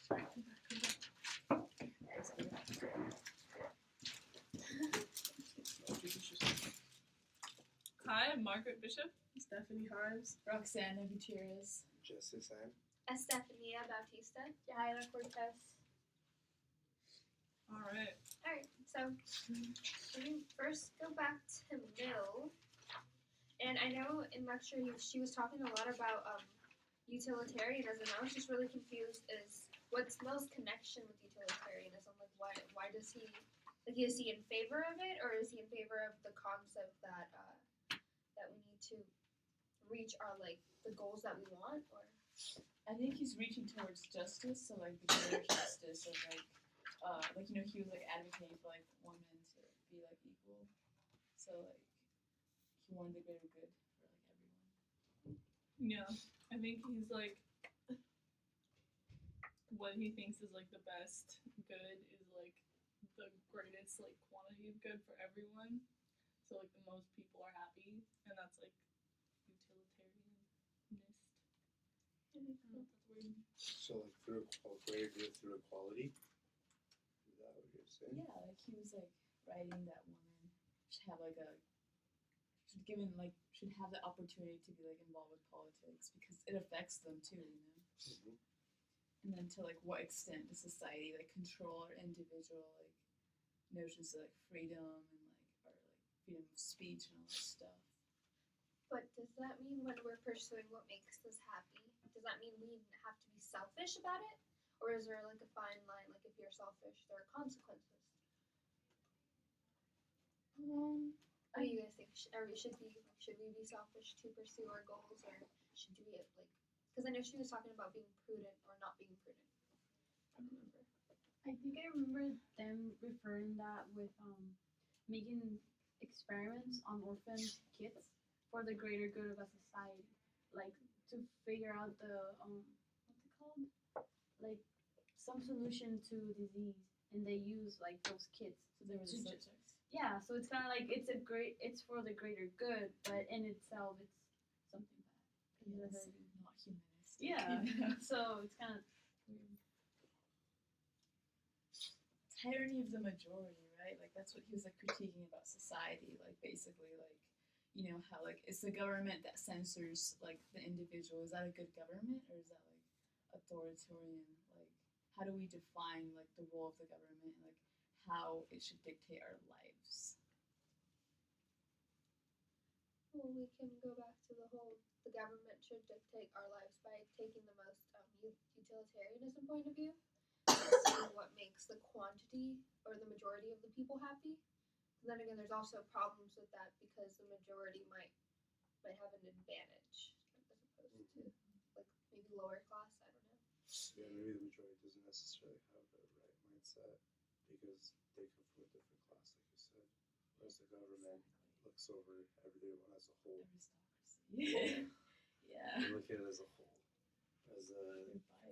Kai, Margaret Bishop, Stephanie Hives, Roxana Gutierrez, Justice Ann, Estefania Bautista, Jaira Cortez. all right. Alright, so let me first go back to Mill. And I know in lecture she was talking a lot about utilitarianism. I was just really confused as what's Mill's connection with utilitarianism? Like why does he is he in favor of it, or is he in favor of the concept that that we need to reach our the goals that we want? Or I think he's reaching towards justice, so the greater justice of he was advocating for women to be equal, so he wanted the greater good for everyone. Yeah, I think he's what he thinks is the best good is the greatest quantity of good for everyone. So the most people are happy, and that's utilitarianist. So through greater good through equality. Is that what you're saying? Yeah, he was writing that women should have should have the opportunity to be involved with politics because it affects them too, Mm-hmm. And then to what extent does society control our individual notions of freedom and our freedom of speech and all that stuff. but does that mean when we're pursuing what makes us happy, does that mean we have to be selfish about it? Or is there a fine line, if you're selfish, there are consequences? What do you guys think? Should we be selfish to pursue our goals, or should we because I know she was talking about being prudent or not being prudent. I don't remember. I think I remember them referring that with making experiments on orphan kids for the greater good of a society, to figure out the what's it called, some solution to disease, and they use those kids. So there was a subject. Yeah, so it's kind of it's for the greater good, but in itself it's something bad. Yes, not humanistic. Yeah, so it's kind of weird. Tyranny of the majority, right? That's what he was critiquing about society. Basically, how it's the government that censors the individual. Is that a good government, or is that authoritarian? How do we define the role of the government and how it should dictate our lives? Well, we can go back to the government should dictate our lives by taking the most utilitarianism point of view, seeing what makes the quantity or the majority of the people happy. And then again, there's also problems with that because the majority might have an advantage as opposed to maybe lower class. I don't know. Yeah, maybe the majority doesn't necessarily have the right mindset because they come from a different class, like you said. Whereas the government looks over everyone as a whole. Aristocracy. Yeah. They look at it as a whole. As a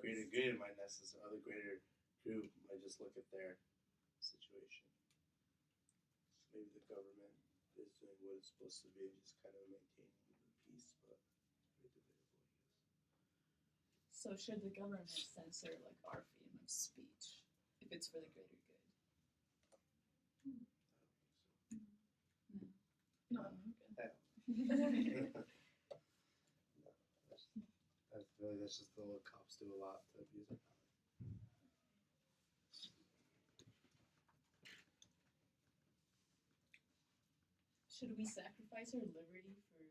greater good might necessarily, other greater group might just look at their situation. So maybe the government is doing what it's supposed to be and just kind of maintaining the peace, but it's very debatable, I guess. So should the government censor our freedom of speech if it's for the greater good? No. I feel like that's just the little cops do a lot to abuse their power. Should we sacrifice our liberty to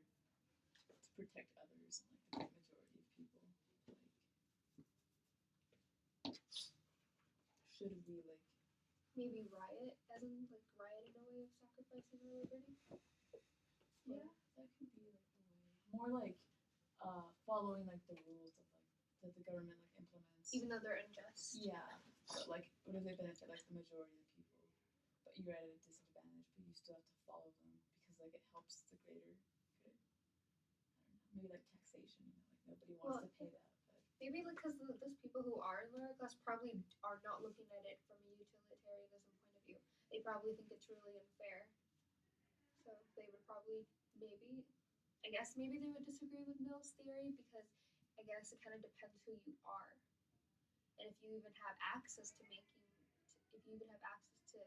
protect others and the great majority of people? Should we Maybe riot, as in riot in a way of sacrificing our liberty. Yeah, that could be a way. More following the rules of that the government implements. Even though they're unjust. Yeah, but what if they benefit the majority of the people, but you're at a disadvantage, but you still have to follow them because it helps the greater good. I don't know, maybe taxation. Nobody wants to pay that. But maybe because those people who are in lower class probably are not looking at it from a utilitarianism point of view. They probably think it's really unfair. So they would probably maybe they would disagree with Mill's theory because I guess it kind of depends who you are. and if you even have access to if you even have access to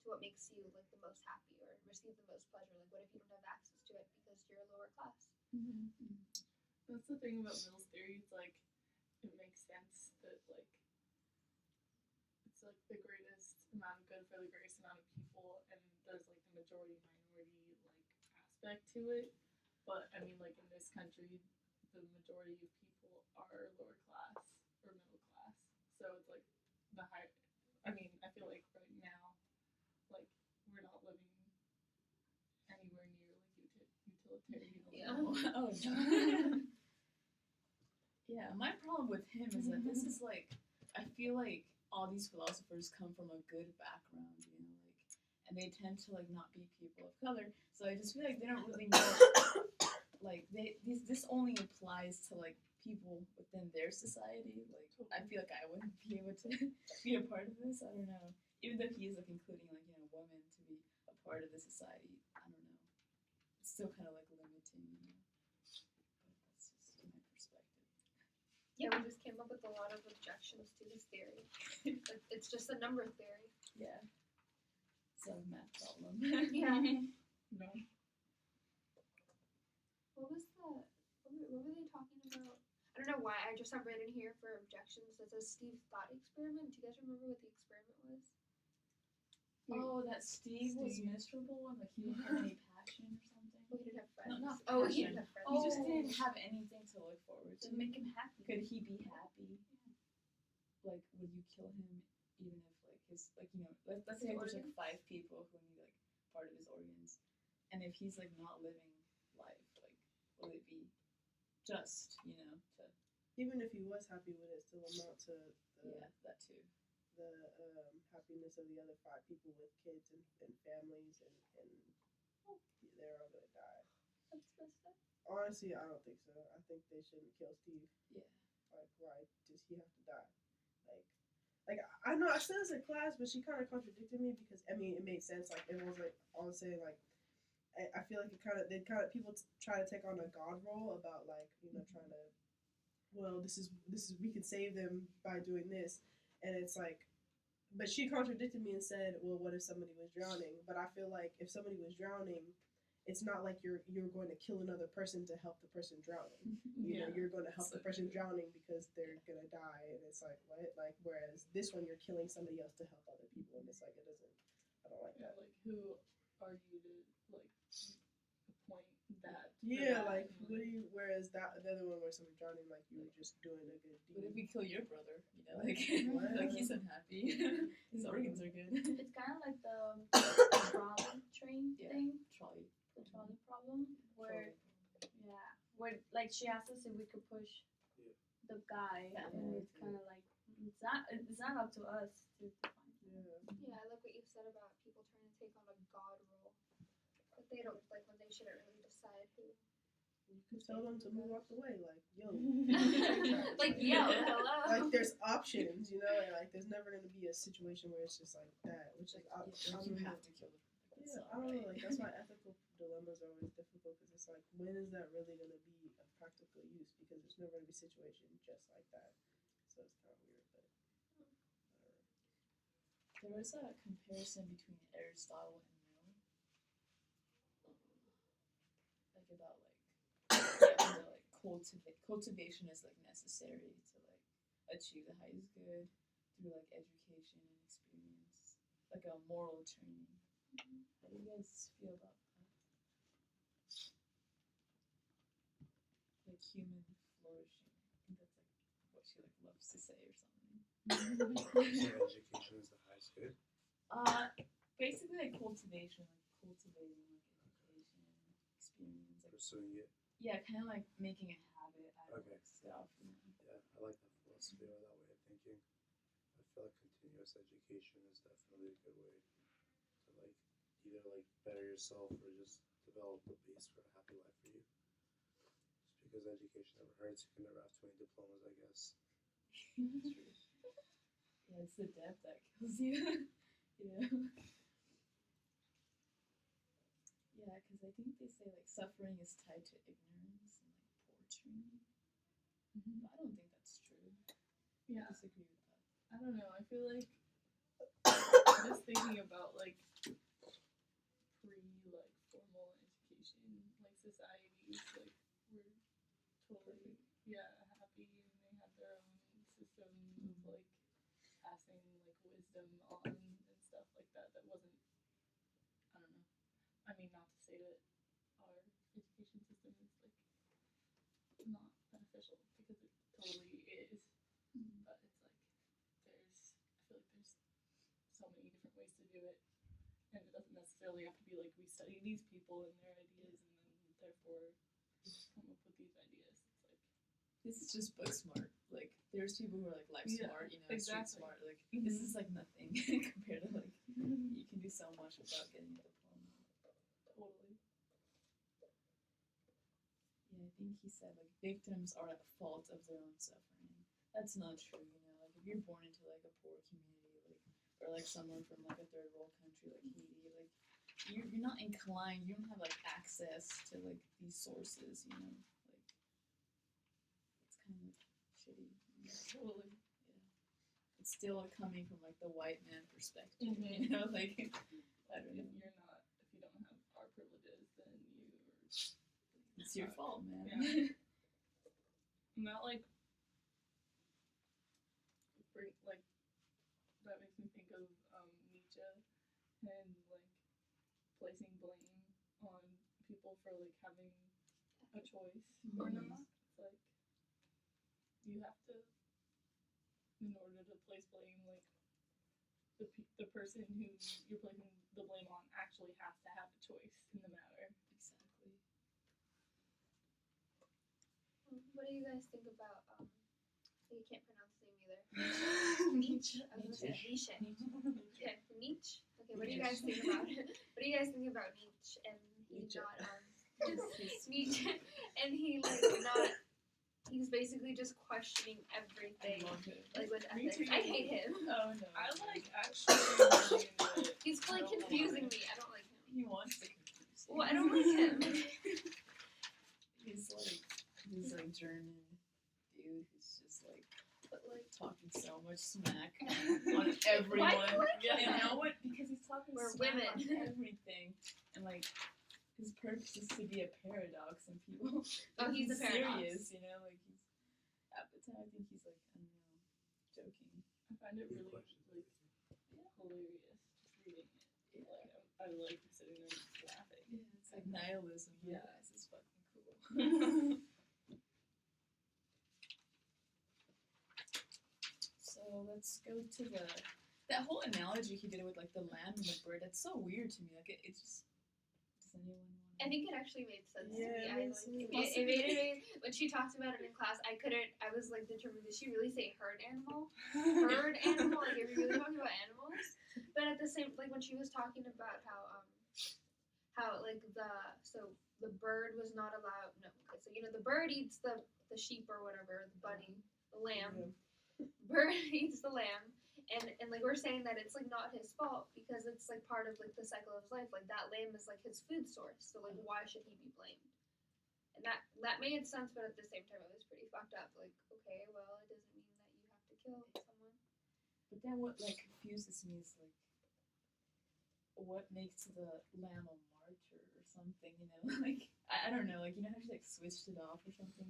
what makes you like the most happy or receive the most pleasure, like what if you don't have access to it because you're a lower class? That's the thing about Mill's theory. It's like it makes sense that like it's like the greatest amount of good for the greatest amount of people, and there's like the majority minority like aspect to it. But I mean, like in this country, the majority of people are lower class or middle class, so it's like the high. I mean, I feel like right now, like we're not living anywhere near like utilitarian. Yeah. Oh no. Yeah, my problem with him is that this is like, I feel like all these philosophers come from a good background, you know, like, and they tend to like not be people of color. So I just feel like they don't really know, like this only applies to like people within their society. Like I feel like I wouldn't be able to be a part of this. I don't know. Even though he is like including like women to be a part of the society, I don't know. It's still kind of like limiting, you know. But that's just my perspective. Yeah, we just came up with a lot of objections to his theory. It's just a number theory. Yeah. It's a math problem. Yeah. No. What were they talking about? I don't know why. I just have written here for objections. It says Steve thought experiment. Do you guys remember what the experiment was? Oh, that Steve was miserable and like he didn't have any passion or something. Oh, he didn't have friends. No, not Oh, he passion. didn't have friends. He just didn't have anything to look forward to. To make him happy. Could he be happy? Like, would you kill him even if like his like let's say there's like 5 people who need like part of his organs, and if he's like not living life, like will it be just to Even if he was happy, would it still amount to that too? the happiness of the other 5 people with kids and families and they're all gonna die? That's messed up. Honestly, I don't think so. I think they shouldn't kill Steve. Yeah. Like, why does he have to die? Like I know I said this in class, but she kind of contradicted me because I mean it made sense. Like everyone's like I was saying like I feel like people try to take on a God role about like trying to this is we can save them by doing this, and it's like, but she contradicted me and said, well, what if somebody was drowning? But I feel like if somebody was drowning, it's not like you're going to kill another person to help the person drowning. You know, you're going to help the person drowning because they're gonna die, and it's like what? Like whereas this one you're killing somebody else to help other people, and it's like it doesn't. I don't like that. Like who are you to like point that? Yeah, like what do you? Whereas the other one where somebody drowning, like you were just doing a good What if deed. we kill your brother? What? Like he's unhappy. His organs are good. It's kind of like the trolley train Yeah. thing, Trolley. the trolley problem, where where like she asked us if we could push the guy, and it's kind of like it's not up to us to find. Yeah, I like what you said about people trying to take on a God role. But they don't like when they shouldn't really decide who. You can tell them to move out the way, like yo. Like yo, hello. Like there's options, and like there's never gonna be a situation where it's just like that, which is You have to kill him. Yeah, I don't know. Like that's why ethical dilemmas are always difficult because it's like when is that really gonna be of practical use? Because there's never gonna be a situation just like that. So it's kind of weird, but. There was a comparison between Aristotle and Mill, like about cultivation is like necessary to like achieve the highest good through like education and experience, like a moral training. How do you guys feel about that? Like human flourishing. I think that's like what she like loves to say or something. So education is the highest good. Basically like cultivation, like cultivating like education, experience, like Pursuing it. yeah, kind of like making a habit out of Okay. like, stuff. Yeah, I like that philosophy or that way of thinking. I feel like continuous education is definitely a good way to like either like better yourself or just develop the base for a happy life for you. Just because education never hurts, you can never have too many diplomas, I guess. Yeah, it's the debt that kills you. Yeah, because I think they say like suffering is tied to ignorance and like poor training. But I don't think that's true. Yeah. disagree with that. I don't know. I feel like just thinking about like formal education like societies like were totally happy and they had their own system of like passing like wisdom on and stuff like that wasn't I don't know. I mean not to say that our education system is like not beneficial because it totally is. But it's like I feel like there's so many different ways to do it. And it doesn't necessarily have to be like we study these people and their ideas and then therefore come up with these ideas. It's like this is just book smart. Like there's people who are like life smart, street smart. Like this is like nothing compared to like you can do so much without getting a diploma. Totally. Yeah, I think he said like victims are at fault of their own suffering. That's not true, Like if you're born into like a poor community, or like someone from like a third world country like Haiti, like you're not inclined, you don't have like access to like these sources, like it's kind of shitty. Totally. Yeah. It's still coming from like the white man perspective, like I don't know. If you don't have our privileges, then it's your fault, man. Yeah. And that like that makes me think of Nietzsche and like placing blame on people for like having a choice or not. It's like you have to, in order to place blame, like the person who you're placing the blame on actually has to have a choice in the matter. Exactly. What do you guys think about you can't pronounce his name either. Nietzsche. I was gonna say Nietzsche. Okay, Nietzsche. Okay, what do you guys think about it? What do you guys think about Nietzsche and he not Nietzsche and he like not he's basically just questioning everything like with ethics. I hate him. Oh no. I like actually really enjoy it. He's like confusing me. I don't like him. He wants to confuse you. Well, I don't like him. He's like German dude who's just like talking so much smack on everyone. Yeah. And you know what? Because he's talking We're smack women. on everything, and like his purpose is to be a paradox, and people. Oh, he's a paradox. Serious, like he's. At the time, I think he's like I don't know, joking. I find it really like hilarious just reading it. Yeah. Like I like sitting there just laughing. Yeah, it's like nihilism. Yeah. Guys, it's fucking cool. So let's go to that whole analogy he did with like the lamb and the bird. That's so weird to me. Like it just does anyone want? I think it actually made sense to me. It It made when she talked about it in class. I was like determined. Did she really say herd animal? Herd animal? Like, are we really talking about animals? But at the same, like when she was talking about how like the bird was not allowed. No, okay, so the bird eats the sheep or whatever, the bunny, the lamb. Yeah. Bird eats the lamb. And like we're saying that it's like not his fault because it's like part of like the cycle of his life. Like that lamb is like his food source. So like why should he be blamed? And that made sense, but at the same time it was pretty fucked up. Like, okay, well it doesn't mean that you have to kill someone. But then what like confuses me is like what makes the lamb a martyr or something, Like I don't know, like how she like switched it off or something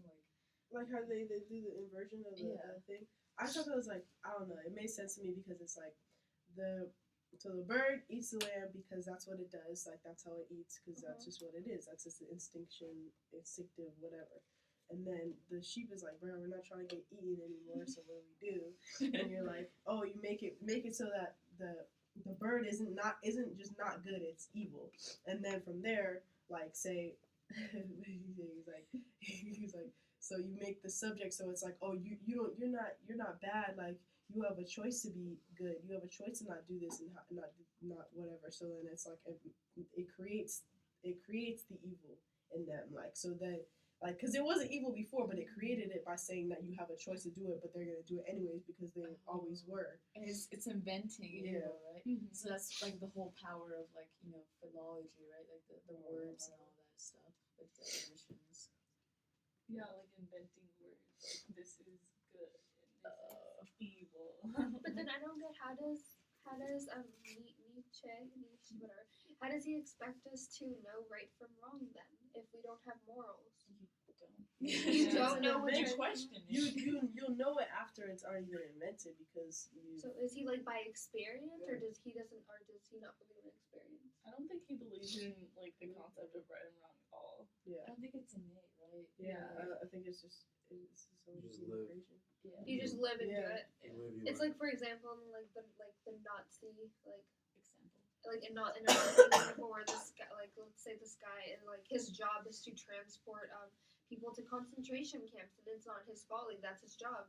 like how they do the inversion of the thing. I thought that was like I don't know. It made sense to me because it's like the bird eats the lamb because that's what it does. Like that's how it eats because that's just what it is. That's just an instinctive whatever. And then the sheep is like, bro, we're not trying to get eaten anymore. So what do? And you're like, oh, you make it so that the bird isn't just not good. It's evil. And then from there, like say, he's like. So you make the subject so it's like, oh, you're not bad. Like you have a choice to be good. You have a choice to not do this and not whatever. So then it's like it creates the evil in them. Like so that like because it wasn't evil before, but it created it by saying that you have a choice to do it, but they're gonna do it anyways because they always were. And it's inventing evil, right? Mm-hmm. So that's like the whole power of like philology, right? Like the words and all that stuff, like definitions. Yeah, like inventing words. Like this is good. And this is Nietzsche, whatever. How does he expect us to know right from wrong then, if we don't have morals? You don't know what your you're- question. You'll know it after it's already been invented because you. So is he like by experience, or does he not believe in experience? I don't think he believes in like the concept of right and wrong at all. Yeah. I don't think it's innate, right? Yeah. Like, I think it's just so You just easy live. creation. yeah. You just live into Yeah. it. Live you It's are. like, for example, like the Nazi, Example. like in not in a Nazi example where this guy, like let's say this guy, and like his job is to transport people to concentration camps, and it's not his fault. Like that's his job.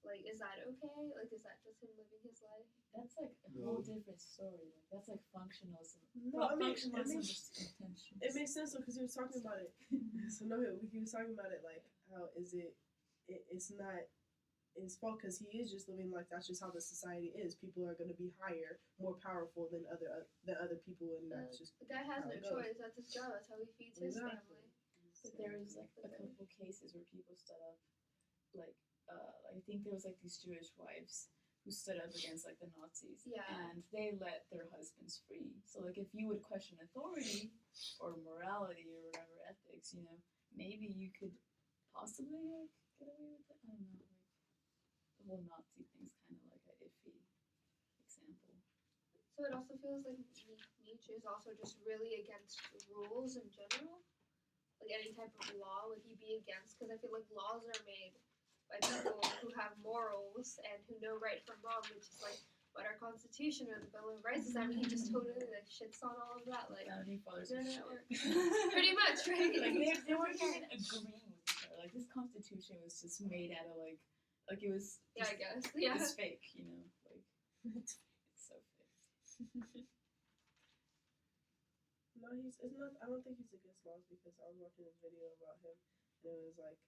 Like, is that okay? Like, is that just him living his life? That's like a whole different story. Like, that's like functionalism. No, I mean, Functionalism is intentions. it makes sense because he was talking about it. So no, he was talking about it like how is it's not his fault because he is just living like that's just how the society is. People are going to be higher, more powerful than other people, and that's just The guy has how no it goes. choice. That's his job. That's how he feeds his Exactly. family. But there was like a couple cases where people stood up, like I think there was like these Jewish wives who stood up against like the Nazis, Yeah. and they let their husbands free. So like if you would question authority or morality or whatever ethics, maybe you could possibly like get away with it. I don't know. Like the whole Nazi thing's kind of like an iffy example. So it also feels like Nietzsche is also just really against rules in general. Like any type of law, would he be against? Because I feel like laws are made by people who have morals and who know right from wrong, which is like what our Constitution or the Bill of Rights is. I mean, he just totally like shits on all of that. Like, Founding fathers yeah, are that shit. works. Pretty much, right? Like they weren't even agreeing with each other. Like this Constitution was just made out of like it was. Yeah, Just, I guess. Yeah. It's fake, Like it's so fake. No, it's not. I don't think he's against laws because I was watching this video about him, and it was like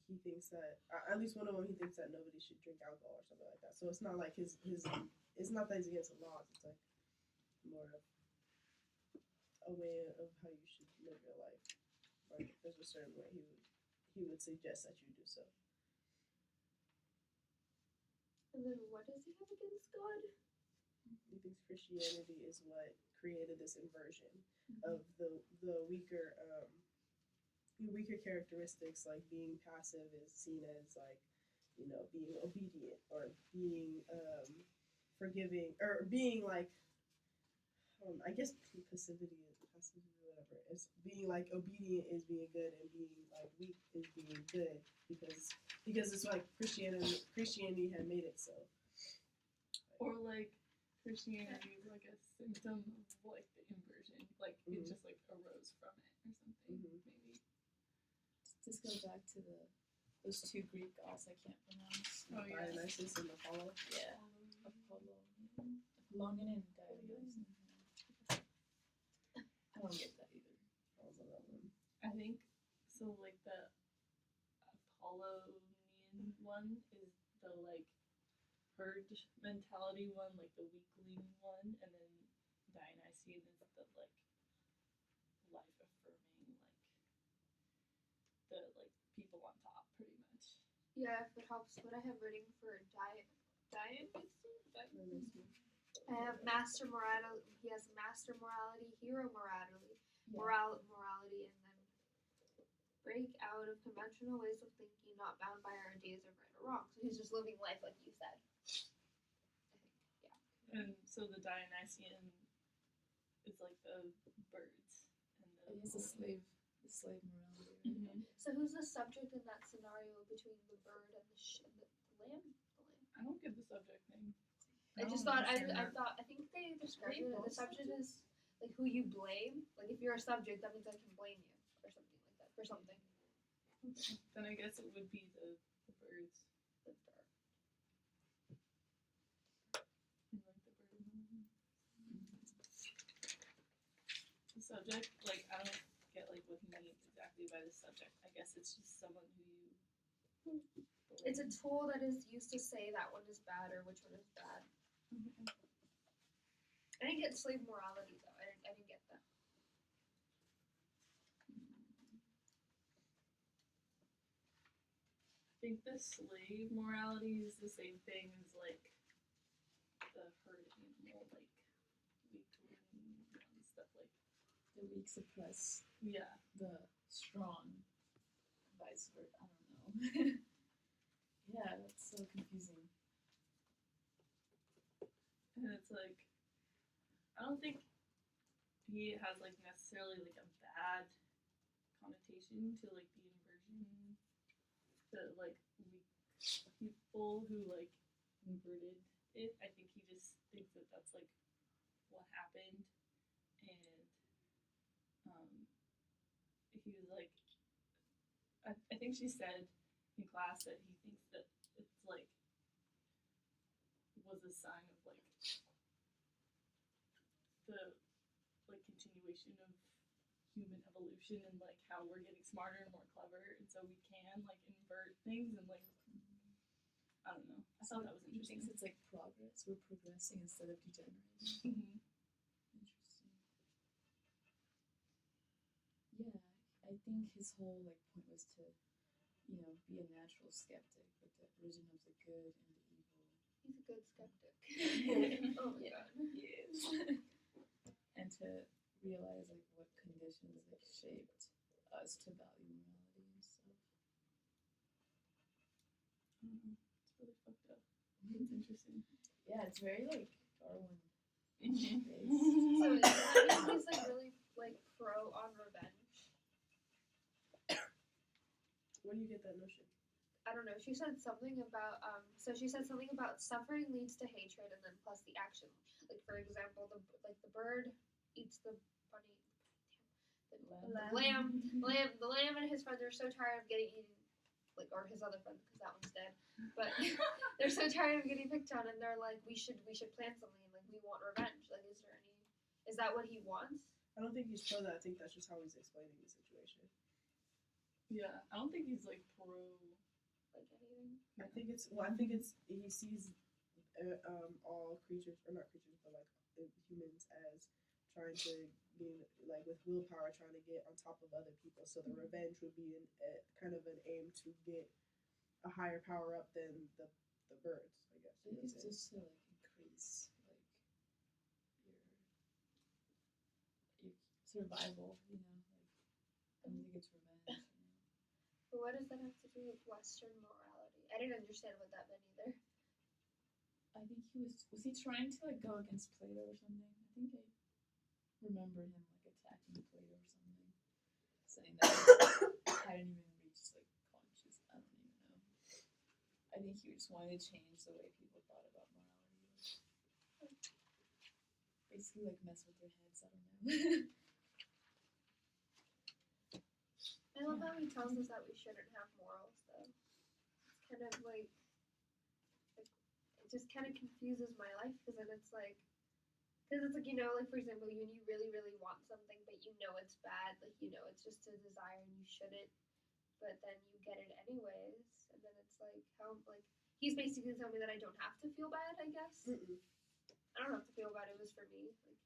he thinks that at least one of them he thinks that nobody should drink alcohol or something like that. So it's not like his it's not that he's against the laws. It's like more of a way of how you should live your life. Like there's a certain way he would suggest that you do so. And then what does he have against God? He thinks Christianity is what created this inversion of the weaker characteristics, like being passive is seen as like being obedient or being forgiving or being like I guess passivity whatever. It's being like obedient is being good and being like weak is being good because it's like Christianity had made it so. Or like Christianity is like a symptom of like the inversion. Like it just like arose from it or something. Maybe. Just go back to those two Greek gods I can't pronounce. Oh yeah. Dionysus and Apollo. Yeah. Apollonian and Dionysus. I don't get that either. I think so. Like the Apollonian one is the like herd mentality one, like the weakling one, and then Dionysian is the like life affirming, like the like people on top, pretty much. Yeah, if it helps. What I have written for Dionysus. I have master morality. He has master morality, hero morality, morality, and then break out of conventional ways of thinking, not bound by our ideas of right or wrong. So he's just living life like you said. And so the Dionysian is like the birds, and I guess the slave morality. Right? Mm-hmm. So who's the subject in that scenario between the bird and the lamb? I don't get the subject thing. I just thought I think they described it. The subject is like who you blame. Like if you're a subject, that means I can blame you or something like that for something. Then I guess it would be the birds. The bird. And, like the bird one. The subject, like I don't get like what he means exactly by the subject. I guess it's just someone who you. It's a tool that is used to say that one is bad or which one is bad. Mm-hmm. I didn't get slave morality though. I didn't get that. I think the slave morality is the same thing as like the herd animal, like weakling and stuff like. The weak suppress Yeah. the strong, vice versa. I don't know. Yeah, that's so confusing. And it's like, I don't think he has like necessarily like a bad connotation to like the inversion, the like weak people who like inverted it. I think he just thinks that that's like what happened, and he was like, I think she said in class that he thinks that it's like was a sign of like the like continuation of human evolution and like how we're getting smarter and more clever, and so we can like invert things and like I don't know. I thought that was He interesting. thinks it's like progress. We're progressing instead of degenerating. Mm-hmm. Interesting. Yeah, I think his whole like point was to, you know, be a natural skeptic, but the origin of the good and the evil. He's a good skeptic. Oh my god. He is. And to realize like what conditions like shaped us to value morality and stuff. Mm-hmm. It's really fucked up. It's interesting. Yeah, it's very like Darwin Mm-hmm. based. So does that mean he's like really like pro on revenge? Where do you get that notion? I don't know. She said something about So she said something about suffering leads to hatred, and then plus the action. Like for example, the bird eats the bunny. The lamb and his friends are so tired of getting eaten, like, or his other friend because that one's dead. But they're so tired of getting picked on, and they're like, we should plant something, and like we want revenge. Like, is that what he wants? I don't think he's pro that. I think that's just how he's explaining the situation. Yeah, I don't think he's like pro. Like anything. I think it's he sees all creatures, or not creatures, but like humans as trying to gain, like with willpower, trying to get on top of other people. So the revenge would be kind of an aim to get a higher power up than the birds, I guess. I think it's just to like increase like your survival, you know, like I don't think it's revenge, you know. But what does that have to do with Western morality? I didn't understand what that meant either. I think he was he trying to like go against Plato or something? I think I remember him like attacking Plato or something, saying that he hadn't even reached like conscious. I don't even know. I think he just wanted to change the way people thought about morality. Basically, like mess with their heads. I don't know. I love how he tells us that we shouldn't have morals, though. It's kind of like it just kind of confuses my life because then it's like, you know, like for example, when you really, really want something, but you know it's bad, like you know it's just a desire and you shouldn't, but then you get it anyways, and then it's like how like he's basically telling me that I don't have to feel bad. I guess I don't have to feel bad. It was for me. Like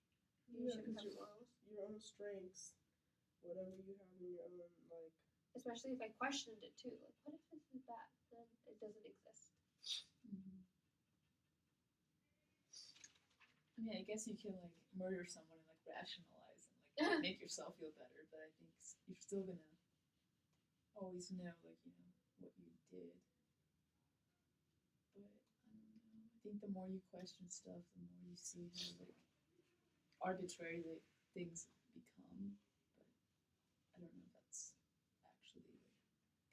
you shouldn't have morals. Your own strengths, whatever you have in your own like. Especially if I questioned it too. Like, what if this is bad? Then it doesn't exist. Mm-hmm. I mean, I guess you can like murder someone and like rationalize and like make yourself feel better, but I think you're still gonna always know like you know what you did. But I don't know. I think the more you question stuff, the more you see how like arbitrary like, things become. But I don't know if that's actually like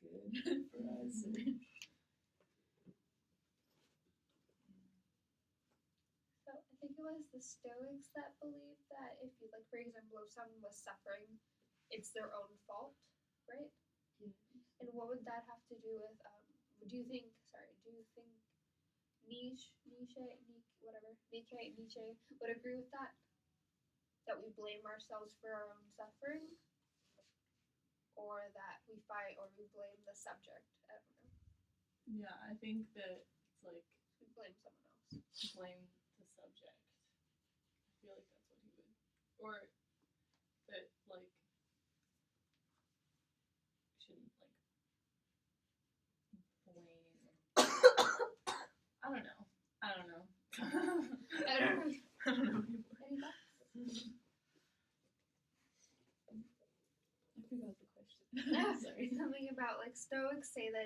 good for us. So I think it was the Stoics that believed that if you like, for example, if someone was suffering, it's their own fault, right? Yeah. And what would that have to do with? Do you think Nietzsche would agree with that? That we blame ourselves for our own suffering, or that we blame the subject? I don't know. Yeah, I think that it's like We blame someone else. blame the subject. I feel like that's what he would, or that like shouldn't like blame. I don't know.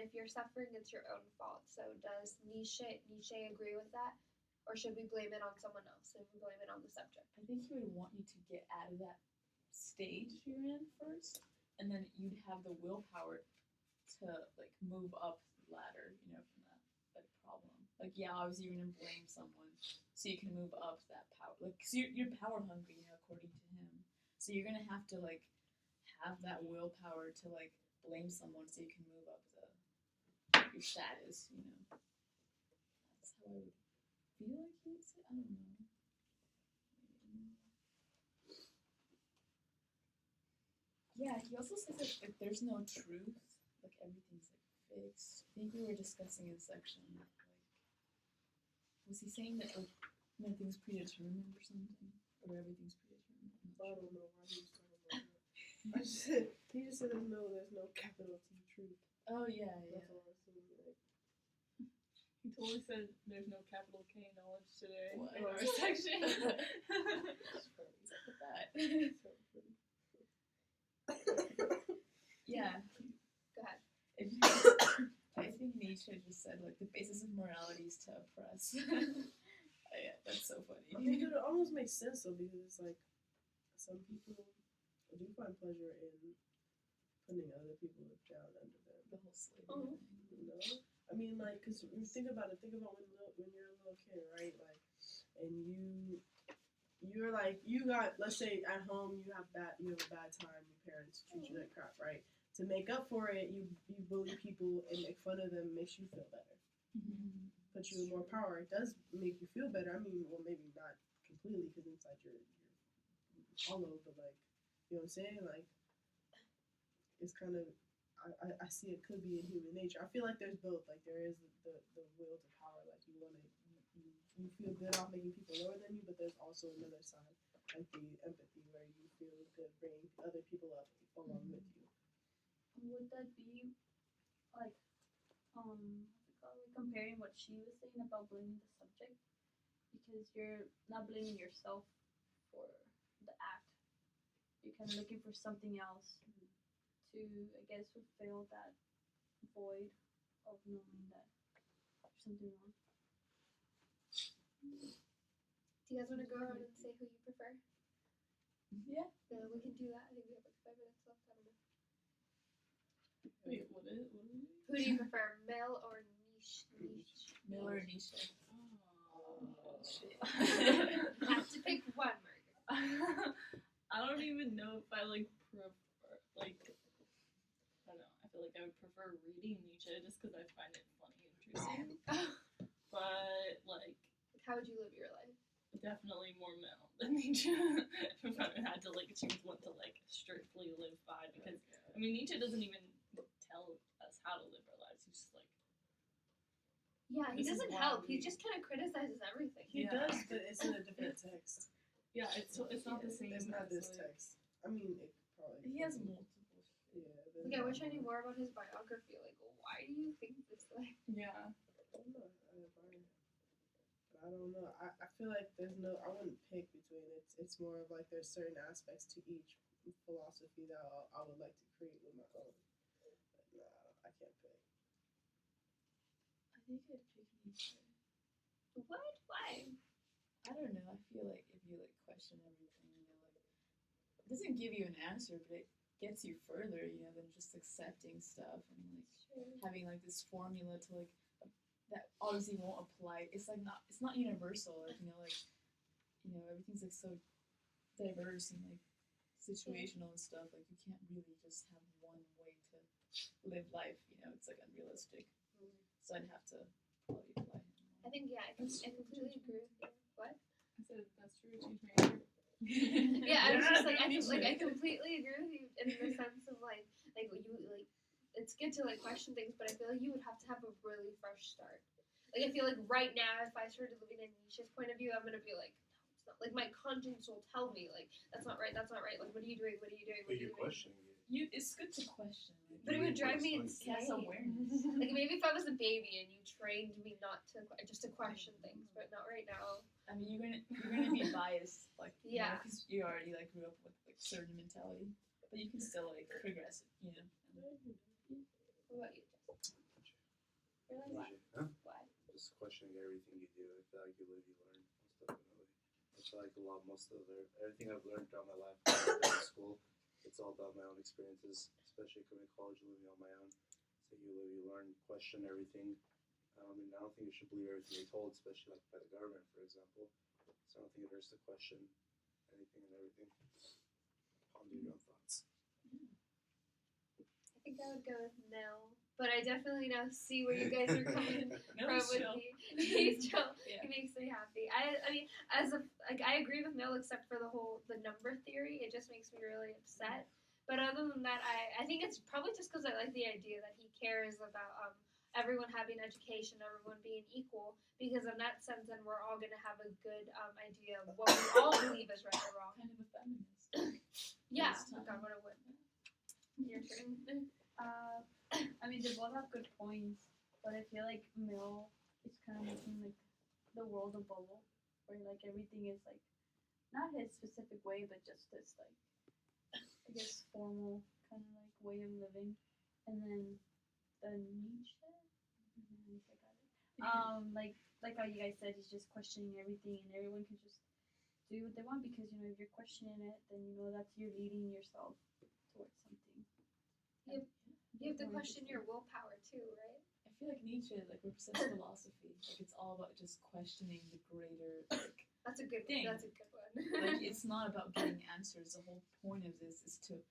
if you're suffering, it's your own fault. So does Nietzsche agree with that? Or should we blame it on someone else and blame it on the subject? I think he would want you to get out of that stage you're in first, and then you'd have the willpower to like move up the ladder, you know, from that like problem. Like yeah, obviously you're gonna blame someone so you can move up that power. Like cause you're power hungry, you know, according to him. So you're gonna have to like have that willpower to like blame someone so you can move up your status, you know. That's how I would feel like he would say. I don't know. Yeah, he also says that if there's no truth, like everything's like fixed. I think we were discussing in section that like was he saying that like nothing's predetermined or something? Or everything's predetermined? I don't know why he was talking about that. He just said there's no capital T truth. Oh yeah, That's yeah. all I was saying. Like, He totally said there's no capital K knowledge today What? in our section. It's funny. What's up with that? so pretty. Yeah. Go ahead. I think Nietzsche just said like the basis of morality is to oppress. Yeah, that's so funny. I mean, it almost makes sense though, because it's like some people do find pleasure in putting other people down under them. The whole slavery thing. You know, I mean, like, cause you think about it. Think about when you're a little kid, right? Like, and you're like, you got, let's say at home you have a bad time. Your parents treat you like crap, right? To make up for it, you bully people and make fun of them. Makes you feel better. Mm-hmm. Put you in more power. It does make you feel better. I mean, well, maybe not completely, because inside you're hollow, but like, you know what I'm saying? Like, it's kind of, I see it could be in human nature. I feel like there's both. Like, there is the will to power. Like, you want to, you feel good off making people lower than you, but there's also another side, like the empathy, where you feel good bringing other people up along with you. Would that be like comparing what she was saying about blaming the subject, because you're not blaming yourself for the act, you're kind of looking for something else to, I guess, fulfill that void of knowing that there's something wrong. Do you guys want to go around and say who you prefer? Yeah. Yeah, we can do that. I think we have like 5 minutes left. I don't know. Wait, what is it? Who do you prefer, Mill or Niche? Miller and Nietzsche. Oh, shit. Have to pick one, Margaret. I don't even know if I like prefer, like, I don't know. I feel like I would prefer reading Nietzsche just because I find it funny and interesting. But like, How would you live your life? definitely more Mel than Nietzsche. If I had to like choose one to like strictly live by, because I mean Nietzsche doesn't even tell us how to live our lives. He's just like, Yeah, he This is doesn't why help. He we- just kind of criticizes everything. He Yeah. does, but it's in a different text. yeah, it's not the same. It's not as, this like, text. I mean, it probably. He has multiple. Yeah. Yeah, I wish I knew more about his biography. Like, why do you think this way? Yeah. I don't know. I don't know. I feel like there's no. I wouldn't pick between it. It's more of like there's certain aspects to each philosophy that I would like to create with my own. But no, I can't pick. I think I'd pick Nietzsche. What? Why? I don't know. I feel like if you like question everything, you know, like it doesn't give you an answer, but it gets you further, you know, than just accepting stuff and like having like this formula to like that obviously won't apply. It's like it's not universal. Like you know, everything's like so diverse and like situational and stuff. Like you can't really just have one way to live life. You know, it's like unrealistic. So I'd have to probably apply it more. I think I completely agree with you. What? I said that's true. Change my answer. Yeah, I was just like I Nietzsche. completely agree with you in the sense of like it's good to like question things, but I feel like you would have to have a really fresh start. Like I feel like right now, if I started living in Nietzsche's point of view, I'm gonna be like, no, it's not. Like my conscience will tell me like that's not right. That's not right. Like what are you doing? What are you doing? What But are you you're doing? questioning it. It's good to question. Like, But it would drive me it has insane. awareness. Like maybe if I was a baby and you trained me not to just to question things, but not right now. I mean, you're gonna be biased, like Yeah. because you already like grew up with like certain mentality, but you can still like progress it, you know. What about you? Why? Huh? Why? Just questioning everything you do. I feel like you live, you learn. Most definitely. I feel like everything I've learned throughout my life, in school, it's all about my own experiences, especially coming to college and living on my own. So you live, you learn, question everything. And I don't think you should believe everything you're told, especially like by the government, for example. So I don't think it hurts to question anything and everything. Ponder your own thoughts. I think I would go with no, but I definitely now see where you guys are coming No, from it's with chill. me. He's chill. Yeah. He makes me happy. I mean, I agree with Mill except for the number theory. It just makes me really upset. But other than that, I think it's probably just because I like the idea that he cares about everyone having education, everyone being equal. Because in that sense, then we're all gonna have a good idea of what we all believe is right or wrong. Kind of a feminist. Yeah. This time. God, what a win. Your turn. I mean, they both have good points, but I feel like Mill is kind of making like the world a bubble where like everything is like not his specific way, but just this like I guess formal kind of like way of living. And then the Nietzsche, I got it. Like how you guys said, he's just questioning everything, and everyone can just do what they want because if you're questioning it, then that's you're leading yourself towards something. You have to question your willpower too, right? I feel like Nietzsche represents philosophy. Like it's all about just questioning the greater That's a good thing. That's a good one. Like it's not about getting answers. The whole point of this is to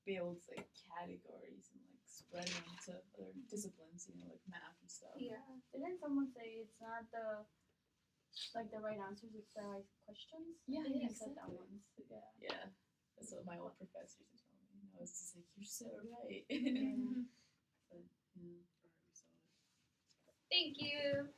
build like categories and like spread them to other disciplines, like math and stuff. Yeah. Didn't someone say it's not the right answers, it's the right questions? Yeah, I think yeah, you said that exactly. once. Yeah. Yeah, that's what my old professors would tell me. It's just like you're so right. Yeah. But, yeah. Thank you.